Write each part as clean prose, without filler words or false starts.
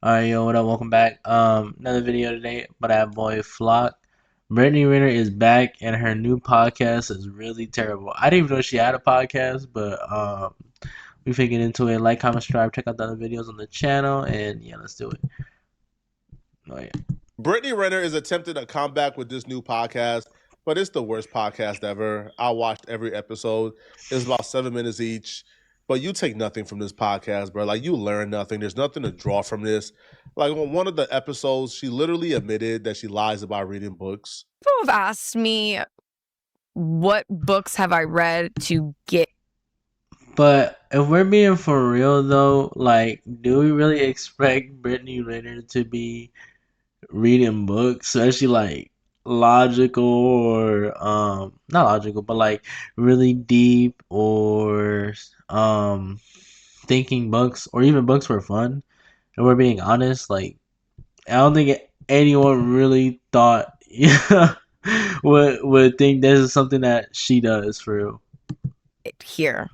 Alright, yo, what up? Welcome back. Another video today, but our boy Flock. Brittany Renner is back, and her new podcast is really terrible. I didn't even know she had a podcast, but we finna get into it. Like, comment, subscribe, check out the other videos on the channel, and yeah, let's do it. Oh yeah. Brittany Renner is attempting a comeback with this new podcast, but it's the worst podcast ever. I watched every episode. It's about 7 minutes each. But you take nothing from this podcast, bro. Like, you learn nothing. There's nothing to draw from this. Like, on one of the episodes, she literally admitted that she lies about reading books. People have asked me what books have I read to get. But if we're being for real though, like, do we really expect Brittany Renner to be reading books, especially like logical or not logical, but like really deep or thinking books or even books for fun? And we're being honest, like I don't think anyone really thought would think this is something that she does for real. Here,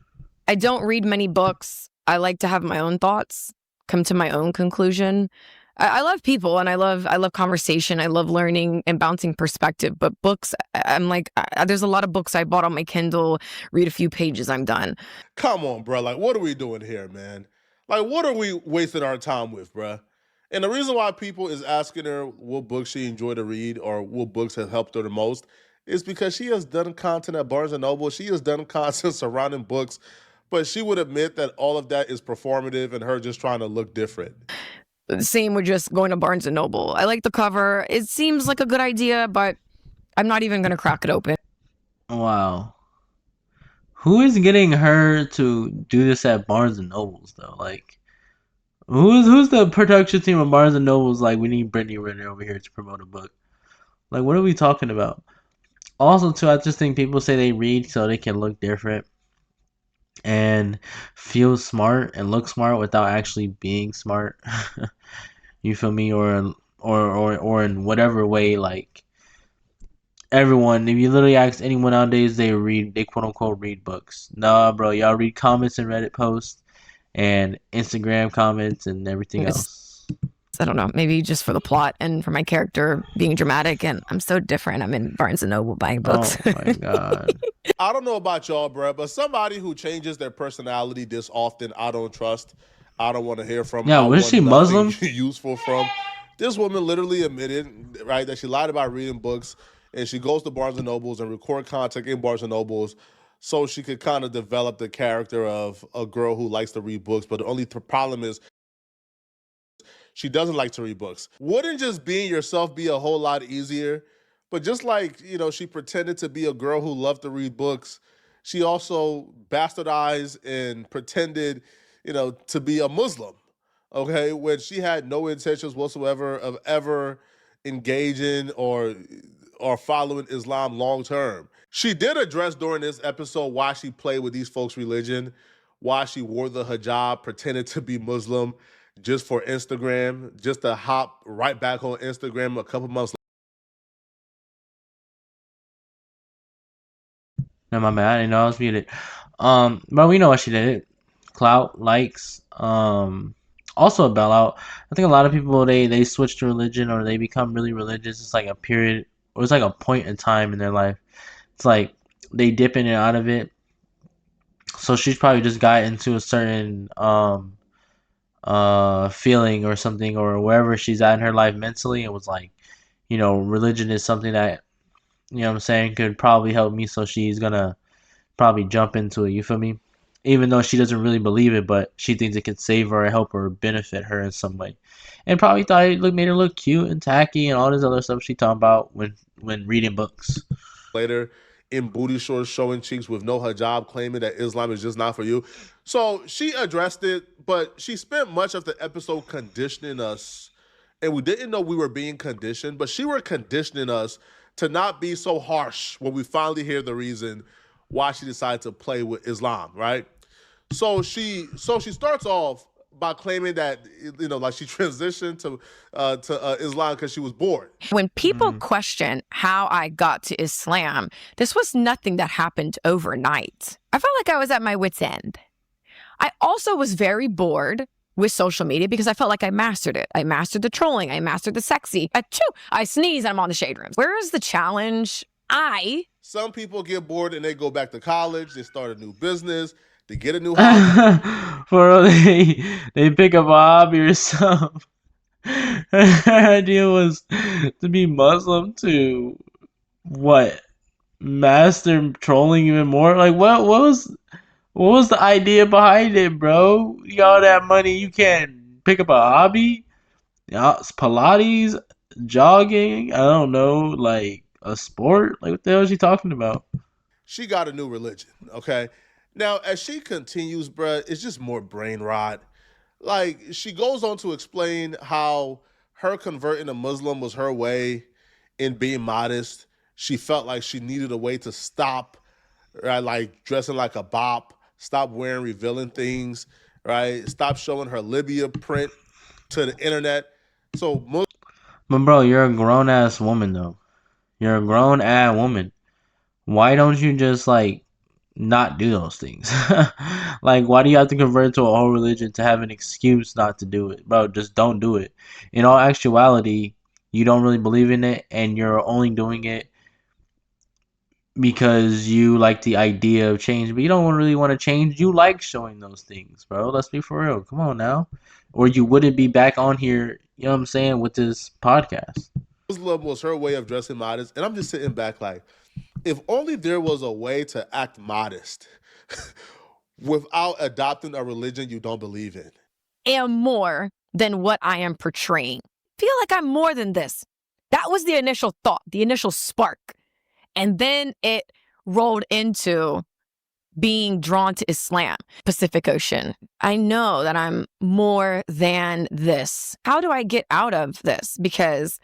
I don't read many books. I like to have my own thoughts, come to my own conclusion. I love people and I love conversation. I love learning and bouncing perspective. But books, I'm like, there's a lot of books I bought on my Kindle. Read a few pages, I'm done. Come on, bro. Like, what are we doing here, man? Like, what are we wasting our time with, bro? And the reason why people is asking her what books she enjoyed to read or what books have helped her the most is because she has done content at Barnes& and Noble. She has done content surrounding books, but she would admit that all of that is performative and her just trying to look different. Same with just going to Barnes & Noble. I like the cover. It seems like a good idea, but I'm not even going to crack it open. Wow. Who is getting her to do this at Barnes and Nobles though? Like, who's the production team of Barnes and Nobles? Like, we need Brittany Renner over here to promote a book. Like, what are we talking about? Also, too, I just think people say they read so they can look different and feel smart and look smart without actually being smart. You feel me? Or in whatever way, like everyone, if you literally ask anyone nowadays, they quote unquote read books. Nah, bro, y'all read comments and Reddit posts and Instagram comments and everything else. I don't know, maybe just for the plot and for my character being dramatic, and I'm so different. I'm in Barnes & Noble buying books. Oh my god. I don't know about y'all, bro, but somebody who changes their personality this often, I don't trust. I don't want to hear from. Yeah, I was want she nothing Muslim? useful from. This woman literally admitted, right, that she lied about reading books, and she goes to Barnes and Nobles and record content in Barnes and Nobles, so she could kind of develop the character of a girl who likes to read books. But the only problem is she doesn't like to read books. Wouldn't just being yourself be a whole lot easier? But just like, she pretended to be a girl who loved to read books, she also bastardized and pretended, to be a Muslim, okay, when she had no intentions whatsoever of ever engaging or following Islam long term. She did address during this episode why she played with these folks' religion, why she wore the hijab, pretended to be Muslim just for Instagram, just to hop right back on Instagram a couple months later. No, my bad. I didn't know I was muted. But we know what she did. Clout, likes, also a bailout. I think a lot of people they switch to religion or they become really religious. It's like a period or it's like a point in time in their life. It's like they dip in and out of it. So she's probably just got into a certain feeling or something or wherever she's at in her life mentally and was like, religion is something that what I'm saying, could probably help me, so she's gonna probably jump into it, you feel me? Even though she doesn't really believe it, but she thinks it could save her or help her or benefit her in some way. And probably thought made her look cute and tacky and all this other stuff she talking about when reading books. Later, in booty shorts, showing cheeks with no hijab, claiming that Islam is just not for you. So she addressed it, but she spent much of the episode conditioning us, and we didn't know we were being conditioned, but she were conditioning us to not be so harsh when we finally hear the reason why she decided to play with Islam, right? So she starts off by claiming that like she transitioned to Islam because she was bored. When people question how I got to Islam, this was nothing that happened overnight. I felt like I was at my wit's end. I also was very bored. with social media because I felt like I mastered it. I mastered the trolling. I mastered the sexy. I sneeze and I'm on the shade rooms. Where is the challenge? Some people get bored and they go back to college. They start a new business. They get a new hobby. For real, they pick up a hobby or something. Her idea was to be Muslim to what? Master trolling even more? Like what was the idea behind it, bro? You got all that money, you can't pick up a hobby? Yeah, Pilates, jogging, I don't know, like a sport? Like what the hell is she talking about? She got a new religion, okay? Now, as she continues, bruh, it's just more brain rot. Like, she goes on to explain how her converting to Muslim was her way in being modest. She felt like she needed a way to stop, right? Like dressing like a bop, stop wearing revealing things, right? Stop showing her Libya print to the internet. So But bro, you're a grown ass woman though. You're a grown ass woman. Why don't you just like not do those things? Like, why do you have to convert to a whole religion to have an excuse not to do it, bro? Just don't do it. In all actuality, you don't really believe in it, and you're only doing it because you like the idea of change, but you don't really want to change. You like showing those things, bro. Let's be for real. Come on now, or you wouldn't be back on here. You know what I'm saying with this podcast. Muslim was her way of dressing modest. And I'm just sitting back like, if only there was a way to act modest without adopting a religion you don't believe in. Am more than what I am portraying. Feel like I'm more than this. That was the initial thought, the initial spark. And then it rolled into being drawn to Islam, Pacific Ocean. I know that I'm more than this. How do I get out of this? Because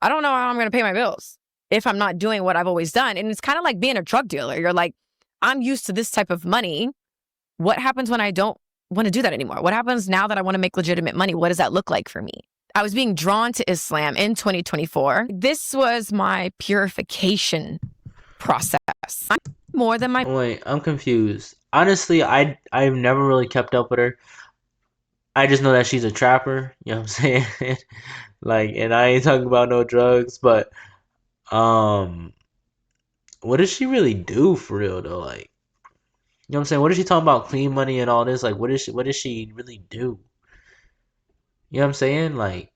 I don't know how I'm going to pay my bills if I'm not doing what I've always done. And it's kind of like being a drug dealer. You're like, I'm used to this type of money. What happens when I don't want to do that anymore? What happens now that I want to make legitimate money? What does that look like for me? I was being drawn to Islam in 2024. This was my purification process. I'm more than my... Wait, I'm confused. Honestly, I've never really kept up with her. I just know that she's a trapper. You know what I'm saying? Like, and I ain't talking about no drugs, but um, what does she really do for real though? Like, you know what I'm saying? What is she talking about? Clean money and all this? Like, what does she really do? You know what I'm saying? Like,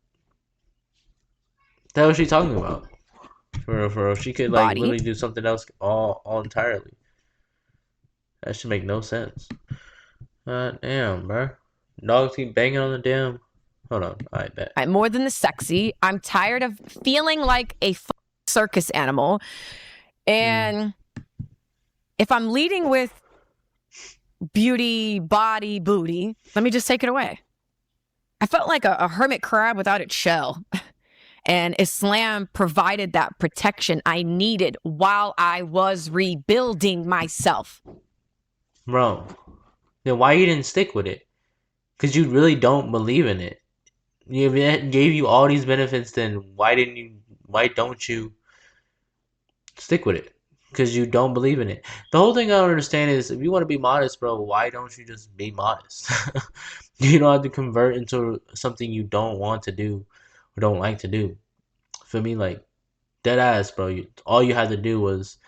that was she talking about? For real, for real. She could like body. really do something else all entirely. That should make no sense. Damn, bro. Dogs keep banging on the damn. Hold on, I bet. I'm more than the sexy. I'm tired of feeling like a circus animal. And if I'm leading with beauty, body, booty, let me just take it away. I felt like a hermit crab without its shell. And Islam provided that protection I needed while I was rebuilding myself. Bro, then why you didn't stick with it? Because you really don't believe in it. If it gave you all these benefits, then why don't you stick with it? Because you don't believe in it. The whole thing I don't understand is if you want to be modest, bro, why don't you just be modest? You don't have to convert into something you don't want to do or don't like to do. For me, like, dead ass, bro. All you had to do was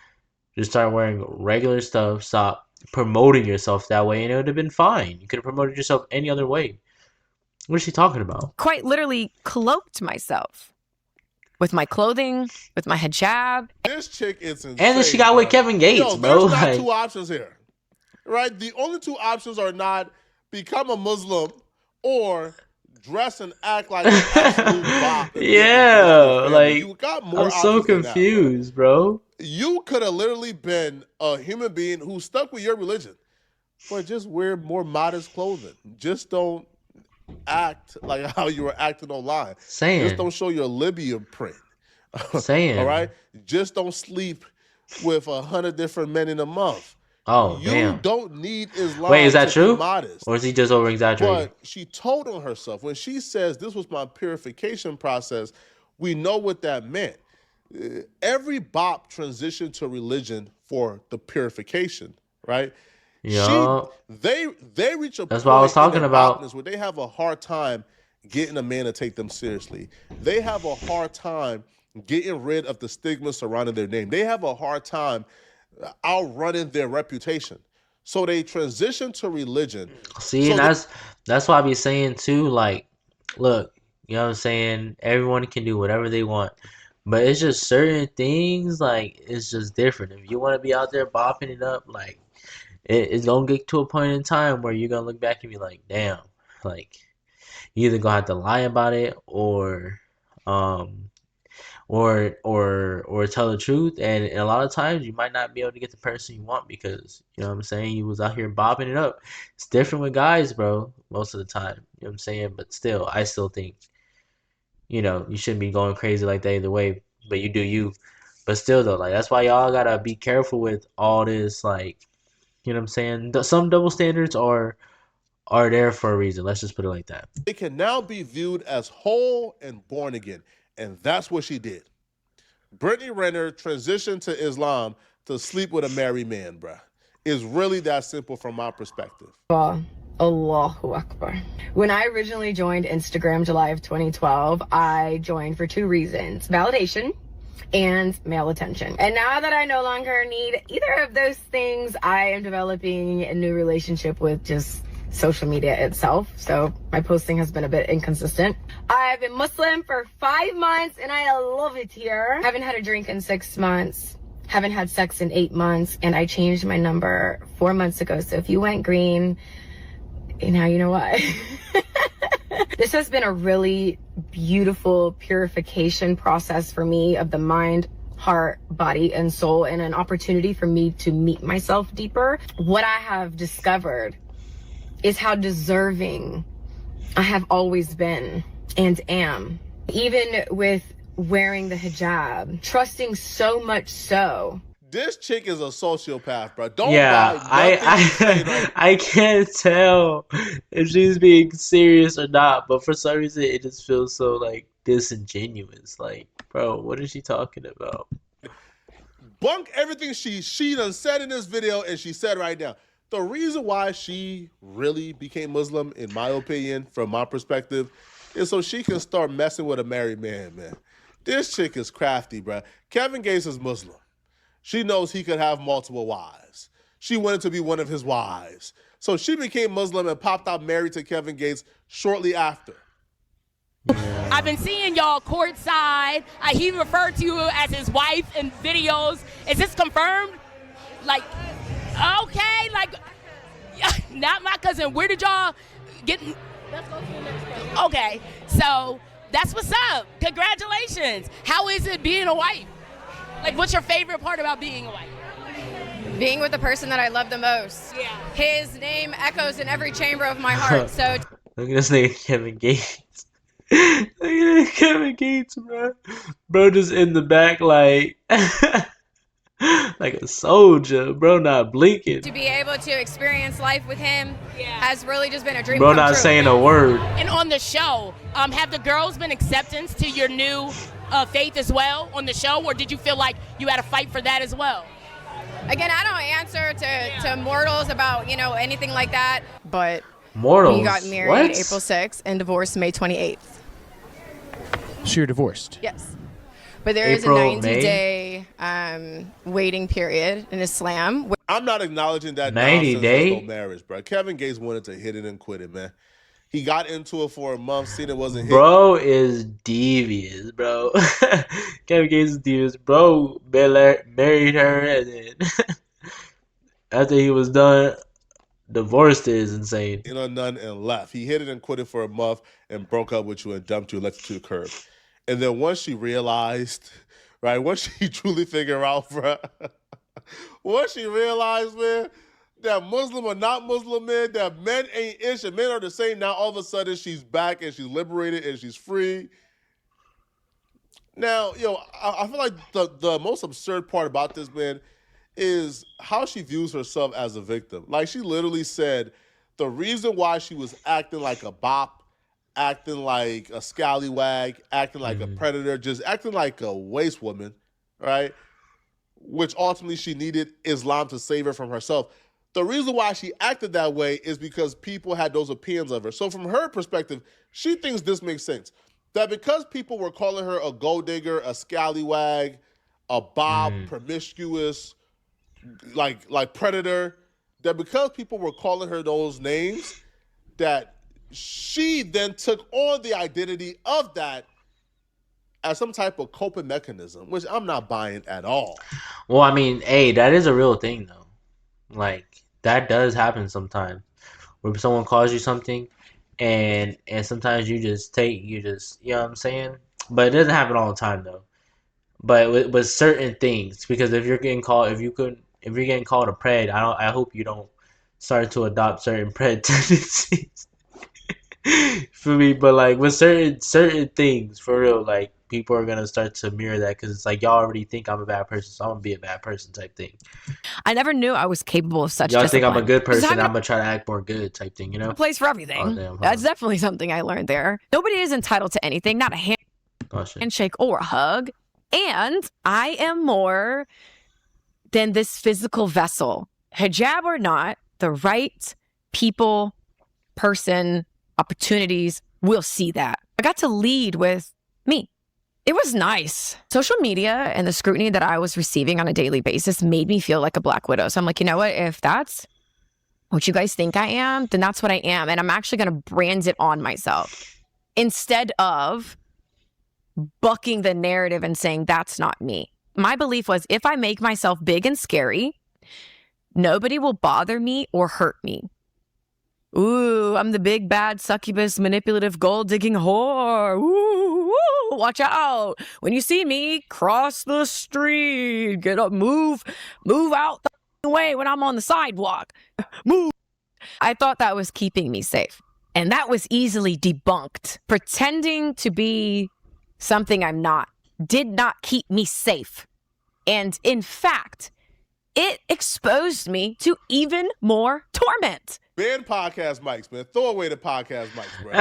just start wearing regular stuff, stop promoting yourself that way, and it would have been fine. You could have promoted yourself any other way. What is she talking about? Quite literally cloaked myself with my clothing, with my hijab. This chick is insane. And then she got with Kevin Gates, bro. There's not Like, two options here, right? The only two options are not become a Muslim or dress and act like an absolute bop. yeah, like, you got more I'm so options than that, confused, bro. you could have literally been a human being who stuck with your religion, but just wear more modest clothing. Just don't act like how you were acting online. Just don't show your Libya print. Saying. All right? Just don't sleep with 100 different men in a month. Oh, You damn. don't need Islam Wait, is that to true? be modest. Or is he just over exaggerating? But she told on herself. When she says this was my purification process, we know what that meant. Every bop transitioned to religion for the purification, right? Yup. They reach a That's what I was point in talking their about. boppness where they have a hard time getting a man to take them seriously. They have a hard time getting rid of the stigma surrounding their name. They have a hard time outrunning their reputation. So they transition to religion. See, and So they that's why I be saying too, like, look, you know what I'm saying? Everyone can do whatever they want. But it's just certain things, like, it's just different. If you want to be out there bopping it up, like, it's gonna get to a point in time where you're gonna look back and be like, damn, like, you either gonna have to lie about it um, or tell the truth. And a lot of times you might not be able to get the person you want because, you know what I'm saying, you was out here bopping it up. It's different with guys, bro, most of the time. You know what I'm saying? But still, I still think, you shouldn't be going crazy like that either way. But you do you. But still though, like, that's why y'all gotta be careful with all this, like, you know what I'm saying? Some double standards are there for a reason. Let's just put it like that. they can now be viewed as whole and born again. And that's what she did. Brittany Renner transitioned to Islam to sleep with a married man, bruh. It's really that simple from my perspective. Allahu Akbar. When I originally joined Instagram July of 2012, I joined for two reasons: validation and male attention. And now that I no longer need either of those things, I am developing a new relationship with just social media itself. So my posting has been a bit inconsistent. I've been Muslim for 5 months and I love it here. Haven't had a drink in 6 months. Haven't had sex in 8 months. And I changed my number 4 months ago. So if you went green, now you know why. This has been a really beautiful purification process for me of the mind, heart, body, and soul, and an opportunity for me to meet myself deeper. What I have discovered is how deserving I have always been and am. Even with wearing the hijab, trusting so much so. This chick is a sociopath, bro. Don't Yeah, buy nothing you say right. I can't tell if she's being serious or not, but for some reason it just feels so like disingenuous. Like, bro, what is she talking about? Bunk everything she done said in this video and she said right now. The reason why she really became Muslim, in my opinion, from my perspective, is so she can start messing with a married man, man. This chick is crafty, bro. Kevin Gates is Muslim. She knows he could have multiple wives. She wanted to be one of his wives. So she became Muslim and popped out married to Kevin Gates shortly after. I've been seeing y'all courtside. He referred to you as his wife in videos. Is this confirmed? Like, okay, like, not my cousin. Where did y'all get? Let's go to the next question. Okay, so that's what's up. Congratulations. How is it being a wife? Like, what's your favorite part about being a wife? Being with the person that I love the most. Yeah. His name echoes in every chamber of my heart. So Look at this nigga Kevin Gates. Look at this Kevin Gates, bro. Bro just in the back like like a soldier, bro, not blinking. to be able to experience life with him has really just been a dream Bro come not true. saying a word. And on the show, have the girls been acceptance to your new faith as well on the show, or did you feel like you had to fight for that as well? Again, I don't answer to mortals about, anything like that. But Mortals. we got married What? April 6th and divorced May 28th. So you're divorced? Yes. But there is April, a 90-day waiting period in Islam. I'm not acknowledging that 90 nonsense day? is no marriage, bro. Kevin Gates wanted to hit it and quit it, man. He got into it for a month, seen it wasn't hit. Bro is devious, bro. Kevin Gates is devious. Bro married her and then after he was done, divorced is insane. None and left. He hit it and quit it for a month and broke up with you and dumped you and left you to the curb. And then once she realized, right, once she truly figured out, bro, once she realized, man, that Muslim or not Muslim, man, that men ain't ish and men are the same, now all of a sudden she's back and she's liberated and she's free. Now, I feel like the most absurd part about this, man, is how she views herself as a victim. Like, she literally said the reason why she was acting like a bop, acting like a scallywag, acting like a predator, just acting like a waste woman, right? Which ultimately she needed Islam to save her from herself. The reason why she acted that way is because people had those opinions of her. So from her perspective, she thinks this makes sense. That because people were calling her a gold digger, a scallywag, a bob, promiscuous, like predator, that because people were calling her those names, that she then took on the identity of that as some type of coping mechanism, which I'm not buying at all. Well, I mean, hey, that is a real thing though. Like that does happen sometimes, where someone calls you something, and sometimes you just you know what I'm saying. But it doesn't happen all the time though. But with certain things, because if you're getting called, if you're getting called a pred, I hope you don't start to adopt certain pred tendencies. For me, but like with certain things, for real, like people are gonna start to mirror that because it's like y'all already think I'm a bad person, so I'm gonna be a bad person type thing. I never knew I was capable of such Y'all discipline. think I'm a good Just person, having I'm gonna try to act more good type thing, you know? a place for everything. Oh, damn, That's definitely something I learned there. Nobody is entitled to anything, not a Oh, shit. handshake or a hug. And I am more than this physical vessel. Hijab or not, the right people, person, opportunities will see that. I got to lead with me. It was nice. Social media and the scrutiny that I was receiving on a daily basis made me feel like a Black widow. So I'm like, you know what? If that's what you guys think I am, then that's what I am. And I'm actually going to brand it on myself instead of bucking the narrative and saying that's not me. My belief was if I make myself big and scary, nobody will bother me or hurt me. Ooh, I'm the big, bad, succubus, manipulative, gold-digging whore. Ooh, ooh, watch out. When you see me, cross the street. Get up, move out the way when I'm on the sidewalk. Move. I thought that was keeping me safe. And that was easily debunked. Pretending to be something I'm not did not keep me safe. And in fact, it exposed me to even more torment. Ban podcast mics, man. Throw away the podcast mics, bro.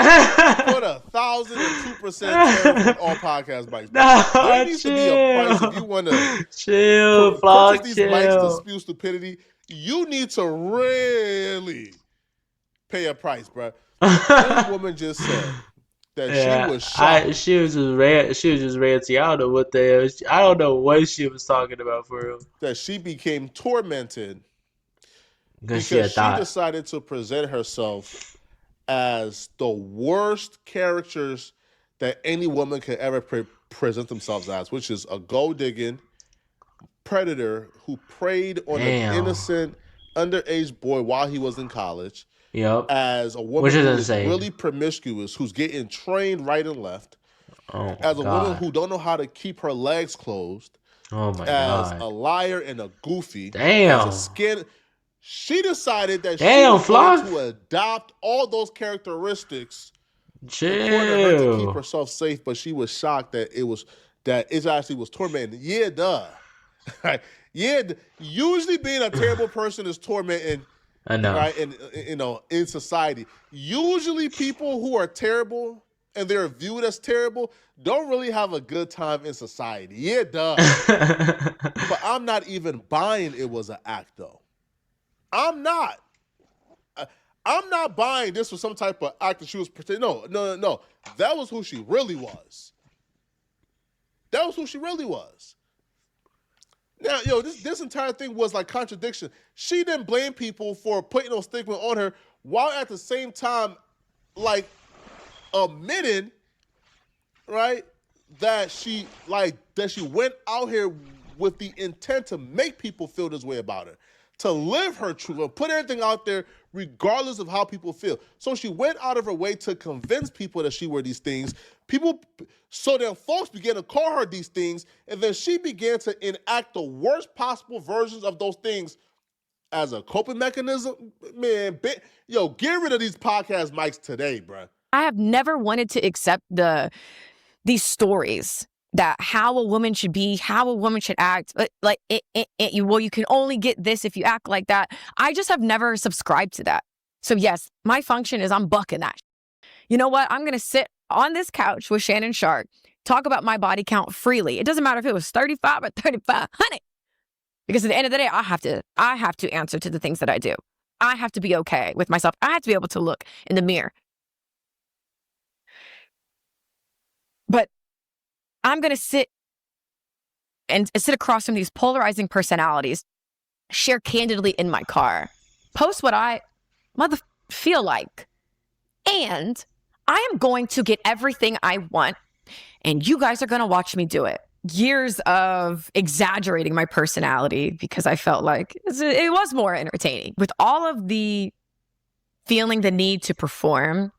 Put 1,002% tariff on all podcast mics, bro. No, there needs to be a price if you want to chill, purchase these chill. mics to spew stupidity. You need to really pay a price, bro. This woman just said that she was shocked. She was just ranting. I don't know what I don't know what she was talking about for real. That she became tormented because she thought. decided to present herself as the worst characters that any woman could ever present themselves as, which is a gold-digging predator who preyed on an innocent underage boy while he was in college. Yep. As a woman who is really promiscuous, who's getting trained right and left. Oh, as a woman who don't know how to keep her legs closed. Oh my God. As a liar and a goofy. Damn. As a skin. She decided that she was going to adopt all those characteristics for her to keep herself safe, but she was shocked that it actually was tormenting. Yeah, duh. Yeah, usually being a terrible person is tormenting. I know. Right? And in society. Usually people who are terrible and they're viewed as terrible don't really have a good time in society. Yeah, duh. But I'm not even buying it was an act, though. I'm not. I'm not buying this was some type of act that she was pretending. No. That was who she really was. That was who she really was. Now, this entire thing was like contradiction. She didn't blame people for putting those stigma on her while at the same time, like, admitting, right, that she went out here with the intent to make people feel this way about her, to live her truth, and put everything out there regardless of how people feel. So she went out of her way to convince people that she were these things. So then folks began to call her these things, and then she began to enact the worst possible versions of those things as a coping mechanism. Man, get rid of these podcast mics today, bruh. I have never wanted to accept these stories that how a woman should be, how a woman should act. Well, you can only get this if you act like that. I just have never subscribed to that. So yes, my function is I'm bucking that. You know what? I'm going to sit on this couch with Shannon Sharp, talk about my body count freely. It doesn't matter if it was 35 or 3,500. Because at the end of the day, I have to answer to the things that I do. I have to be okay with myself. I have to be able to look in the mirror. But I'm going to sit across from these polarizing personalities, share candidly in my car, post what I feel like. And I am going to get everything I want, and you guys are going to watch me do it. Years of exaggerating my personality because I felt like it was more entertaining. With all of the feeling the need to perform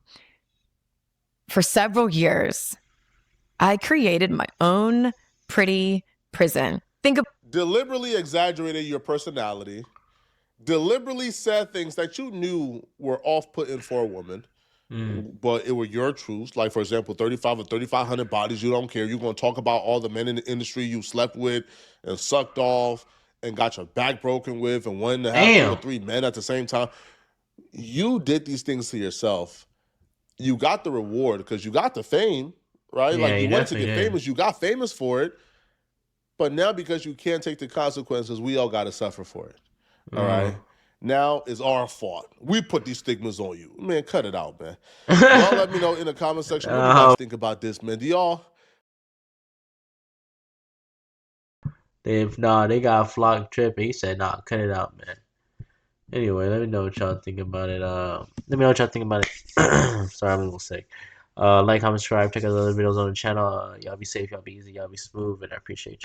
for several years, I created my own pretty prison. Deliberately exaggerated your personality, deliberately said things that you knew were off-putting for a woman, but it were your truths. Like, for example, 35 or 3,500 bodies, you don't care. You're going to talk about all the men in the industry you slept with and sucked off and got your back broken with and wanted to have 2 or 3 men at the same time. You did these things to yourself. You got the reward because you got the fame, right? Yeah, like, you wanted to get did. famous. You got famous for it. But now, because you can't take the consequences, we all got to suffer for it. All right? Now it's our fault. We put these stigmas on you. Man, cut it out, man. Y'all let me know in the comment section. What do you guys think about this, man? Do y'all? If they got Flock tripping. He said, nah, cut it out, man. Anyway, let me know what y'all think about it. Let me know what y'all think about it. Sorry, I'm a little sick. Like, comment, subscribe, check out the other videos on the channel. Y'all be safe, y'all be easy, y'all be smooth, and I appreciate y'all.